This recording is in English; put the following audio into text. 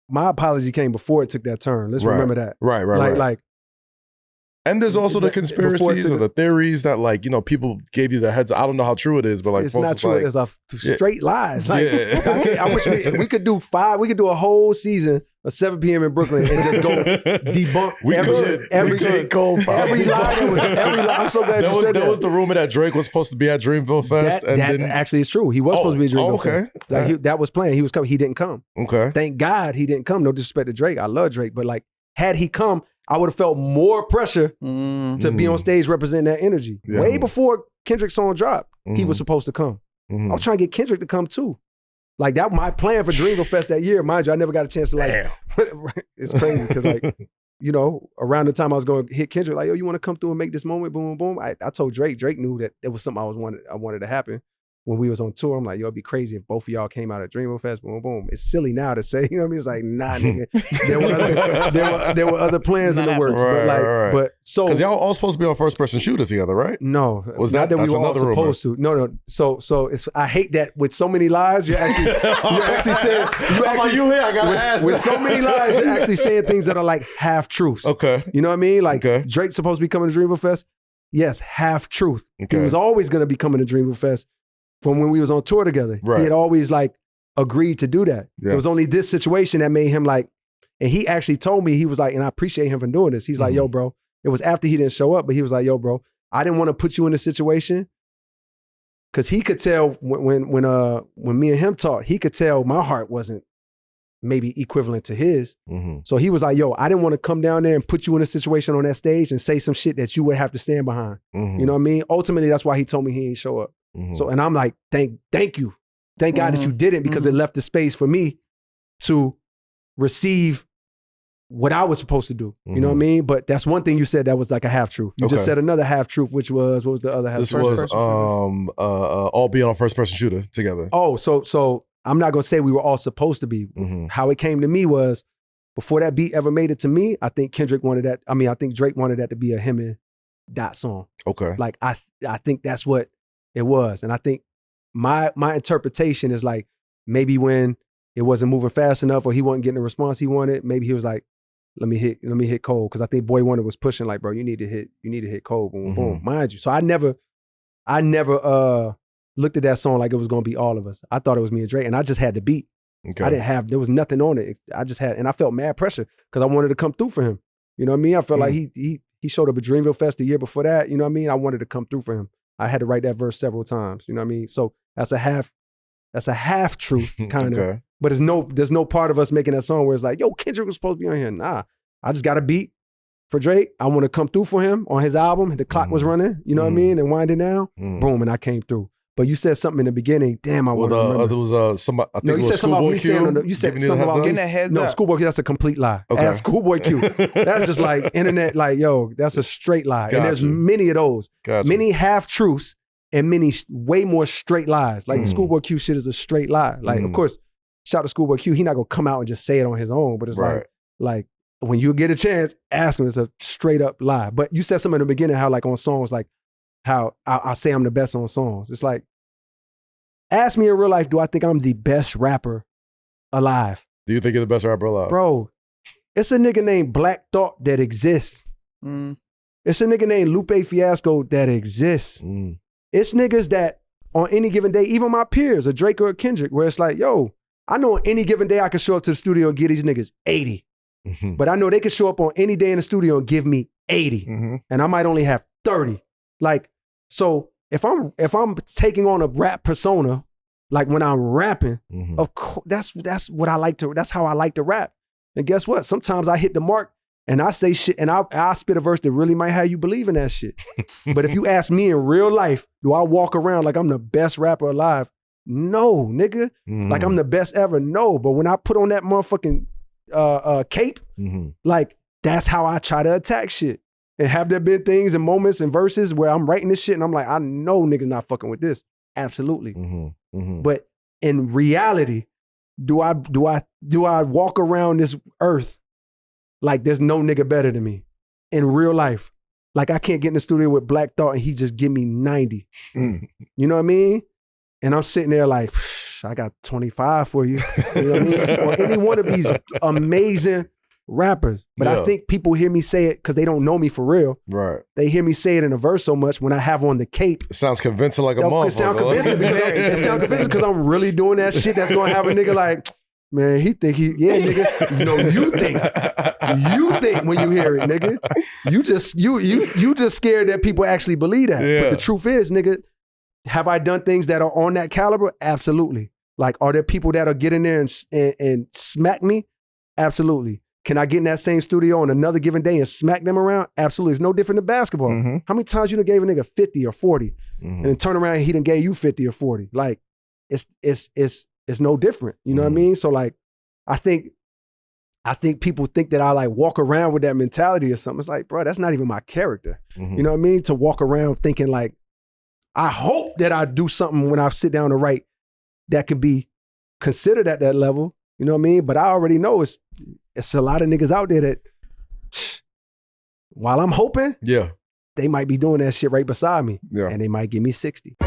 my apology came before it took that turn. Let's remember that. Right. And there's also the conspiracies or the theories that, like, you know, people gave you the heads. I don't know how true it is, but like, it's not true. Like, it's a straight lies. Like, I wish we could do a whole season of 7 p.m. in Brooklyn and just go debunk every J. Cole every lie that was. I'm so glad you said that. There was the rumor that Drake was supposed to be at Dreamville Fest, that actually is true. He was supposed to be at Dreamville Fest. Like that was planned. He was coming. He didn't come. Okay. Thank God he didn't come. No disrespect to Drake. I love Drake, but like, had he come, I would have felt more pressure to be on stage representing that energy. Yeah. Way before Kendrick's song dropped, he was supposed to come. I was trying to get Kendrick to come too. Like, that was my plan for Dreamville Fest that year. Mind you, I never got a chance to, like, it's crazy because, like, you know, around the time I was going to hit Kendrick, like, yo, you want to come through and make this moment, boom, boom, boom. I told Drake. Drake knew that it was something I wanted to happen. When we was on tour, I'm like, yo, it'd be crazy if both of y'all came out at Dreamville Fest, boom, boom. It's silly now to say, you know what I mean? It's like, nah, nigga. there were other plans in the works. But so, because y'all all supposed to be on first person shooter together, right? No. Was that we were all supposed to. No. So it's, I hate that with so many lies, you're actually saying, I gotta ask. With so many lies, you're actually saying things that are like half truths. Okay. You know what I mean? Like, Drake's supposed to be coming to Dreamville Fest. Yes, half truth. Okay. He was always going to be coming to Dreamville Fest. From when we was on tour together. Right. He had always like agreed to do that. Yeah. It was only this situation that made him like, and he actually told me, he was like, and I appreciate him for doing this. He's like, yo, bro, it was after he didn't show up, but he was like, yo, bro, I didn't want to put you in a situation because he could tell when me and him talked, he could tell my heart wasn't maybe equivalent to his. So he was like, yo, I didn't want to come down there and put you in a situation on that stage and say some shit that you would have to stand behind. You know what I mean? Ultimately, that's why he told me he didn't show up. So, and I'm like, thank you. Thank God that you didn't, because it left the space for me to receive what I was supposed to do. You know what I mean? But that's one thing you said that was like a half truth. You just said another half truth, which was, what was the other half? This was all being on first person shooter together. Oh, so I'm not gonna say we were all supposed to be. How it came to me was, before that beat ever made it to me, I think Kendrick wanted that. I mean, I think Drake wanted that to be a him and Dot song. Okay. Like I think that's what it was. And I think my interpretation is like, maybe when it wasn't moving fast enough or he wasn't getting the response he wanted, maybe he was like, let me hit Cole. Cause I think Boy Wonder was pushing like, bro, you need to hit Cole, boom, boom. Mind you. So I never looked at that song like it was gonna be all of us. I thought it was me and Drake, and I just had the beat. Okay. There was nothing on it. And I felt mad pressure because I wanted to come through for him. You know what I mean? I felt like he showed up at Dreamville Fest the year before that. You know what I mean? I wanted to come through for him. I had to write that verse several times. You know what I mean? So that's a half truth kind of. But there's no part of us making that song where it's like, yo, Kendrick was supposed to be on here. Nah, I just got a beat for Drake. I want to come through for him on his album. The clock was running, you know what I mean? And winding down, boom, and I came through. But you said something in the beginning. Damn, I want to remember. There was somebody, I think it was Schoolboy Q. You said something about getting a heads up. No, Schoolboy Q, that's a complete lie. Ask Schoolboy Q. That's just like internet, like, yo, that's a straight lie. And there's many of those. Many half-truths and many way more straight lies. Like the Schoolboy Q shit is a straight lie. Like, of course, shout out to Schoolboy Q. He not going to come out and just say it on his own. But it's like when you get a chance, ask him. It's a straight up lie. But you said something in the beginning how like on songs, like, how I say I'm the best on songs. It's like, ask me in real life, do I think I'm the best rapper alive? Do you think you're the best rapper alive? Bro, it's a nigga named Black Thought that exists. It's a nigga named Lupe Fiasco that exists. It's niggas that on any given day, even my peers, a Drake or a Kendrick, where it's like, yo, I know on any given day I can show up to the studio and give these niggas 80. But I know they can show up on any day in the studio and give me 80. And I might only have 30. Like, so if I'm taking on a rap persona, like when I'm rapping, of course that's what I like to. That's how I like to rap. And guess what? Sometimes I hit the mark and I say shit and I spit a verse that really might have you believe in that shit. But if you ask me in real life, do I walk around like I'm the best rapper alive? No, nigga. Like I'm the best ever. No. But when I put on that motherfucking cape, like that's how I try to attack shit. And have there been things and moments and verses where I'm writing this shit and I'm like, I know niggas not fucking with this. Absolutely. But in reality, do I walk around this earth like there's no nigga better than me in real life? Like I can't get in the studio with Black Thought and he just give me 90. You know what I mean? And I'm sitting there like, I got 25 for you. You know what I mean? Or any one of these amazing rappers. But I think people hear me say it because they don't know me for real. Right. They hear me say it in a verse so much when I have on the cape. It sounds convincing like a motherfucker. It sounds convincing because I'm really doing that shit that's gonna have a nigga like, man, nigga. No, you think when you hear it, nigga. You just scared that people actually believe that. Yeah. But the truth is, nigga, have I done things that are on that caliber? Absolutely. Like, are there people that'll get in there and smack me? Absolutely. Can I get in that same studio on another given day and smack them around? Absolutely. It's no different than basketball. Mm-hmm. How many times you done gave a nigga 50 or 40 and then turn around and he done gave you 50 or 40? Like, it's no different. You know what I mean? So like, I think people think that I like walk around with that mentality or something. It's like, bro, that's not even my character. You know what I mean? To walk around thinking like, I hope that I do something when I sit down to write that can be considered at that level. You know what I mean? But I already know it's a lot of niggas out there that, while I'm hoping, they might be doing that shit right beside me. And they might give me 60.